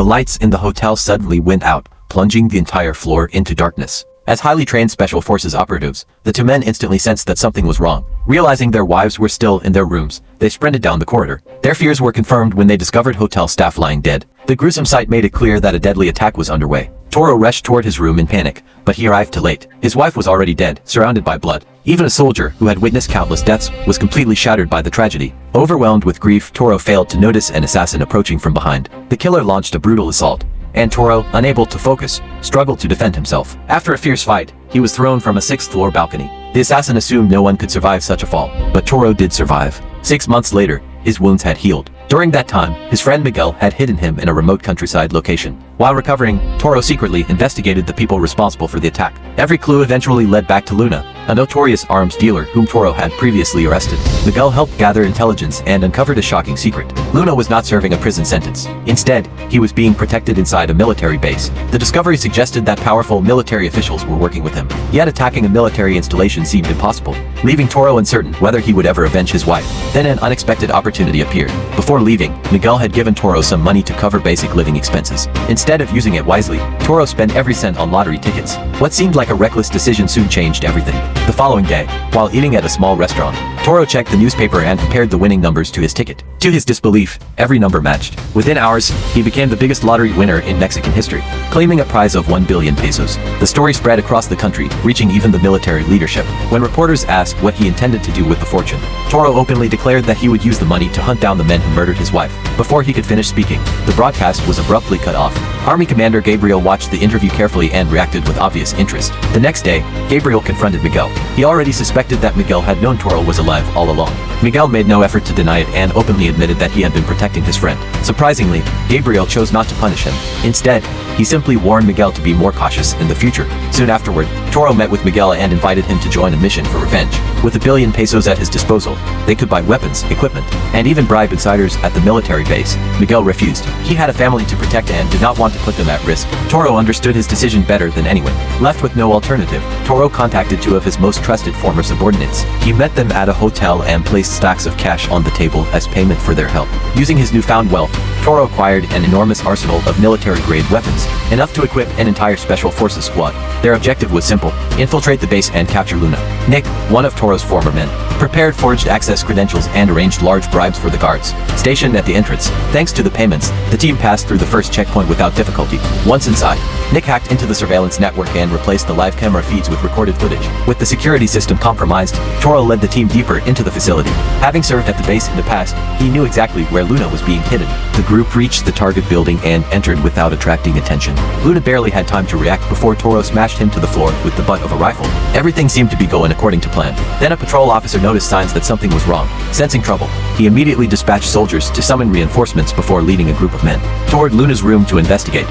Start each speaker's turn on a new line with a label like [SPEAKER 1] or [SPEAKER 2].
[SPEAKER 1] The lights in the hotel suddenly went out, plunging the entire floor into darkness. As highly trained special forces operatives, the two men instantly sensed that something was wrong. Realizing their wives were still in their rooms, they sprinted down the corridor. Their fears were confirmed when they discovered hotel staff lying dead. The gruesome sight made it clear that a deadly attack was underway. Toro rushed toward his room in panic, but he arrived too late. His wife was already dead, surrounded by blood. Even a soldier, who had witnessed countless deaths, was completely shattered by the tragedy. Overwhelmed with grief, Toro failed to notice an assassin approaching from behind. The killer launched a brutal assault, and Toro, unable to focus, struggled to defend himself. After a fierce fight, he was thrown from a 6th-floor balcony. The assassin assumed no one could survive such a fall, but Toro did survive. 6 months later, his wounds had healed. During that time, his friend Miguel had hidden him in a remote countryside location. While recovering, Toro secretly investigated the people responsible for the attack. Every clue eventually led back to Luna, a notorious arms dealer whom Toro had previously arrested. Miguel helped gather intelligence and uncovered a shocking secret. Luna was not serving a prison sentence. Instead, he was being protected inside a military base. The discovery suggested that powerful military officials were working with him. Yet attacking a military installation seemed impossible, leaving Toro uncertain whether he would ever avenge his wife. Then an unexpected opportunity appeared. Before leaving, Miguel had given Toro some money to cover basic living expenses. Instead of using it wisely, Toro spent every cent on lottery tickets. What seemed like a reckless decision soon changed everything. The following day, while eating at a small restaurant, Toro checked the newspaper and compared the winning numbers to his ticket. To his disbelief, every number matched. Within hours, he became the biggest lottery winner in Mexican history, claiming a prize of 1 billion pesos. The story spread across the country, reaching even the military leadership. When reporters asked what he intended to do with the fortune, Toro openly declared that he would use the money to hunt down the men who murdered his wife. Before he could finish speaking, the broadcast was abruptly cut off. Army Commander Gabriel watched the interview carefully and reacted with obvious interest. The next day, Gabriel confronted Miguel. He already suspected that Miguel had known Toro was alive all along. Miguel made no effort to deny it and openly admitted that he had been protecting his friend. Surprisingly, Gabriel chose not to punish him. Instead, he simply warned Miguel to be more cautious in the future. Soon afterward, Toro met with Miguel and invited him to join a mission for revenge. With 1 billion pesos at his disposal, they could buy weapons, equipment, and even bribe insiders at the military base. Miguel refused. He had a family to protect and did not want to put them at risk. Toro understood his decision better than anyone. Left with no alternative, Toro contacted 2 of his most trusted former subordinates. He met them at a hotel and placed stacks of cash on the table as payment for their help. Using his newfound wealth, Toro acquired an enormous arsenal of military-grade weapons, enough to equip an entire special forces squad. Their objective was simple: infiltrate the base and capture Luna. Nick, one of Toro's former men, prepared forged access credentials and arranged large bribes for the guards stationed at the entrance. Thanks to the payments, the team passed through the first checkpoint without difficulty. Once inside, Nick hacked into the surveillance network and replaced the live camera feeds with recorded footage. With the security system compromised, Toro led the team deeper into the facility. Having served at the base in the past, he knew exactly where Luna was being hidden. The group reached the target building and entered without attracting attention. Luna barely had time to react before Toro smashed him to the floor with the butt of a rifle. Everything seemed to be going according to plan. Then a patrol officer noticed signs that something was wrong. Sensing trouble, he immediately dispatched soldiers to summon reinforcements before leading a group of men toward Luna's room to investigate.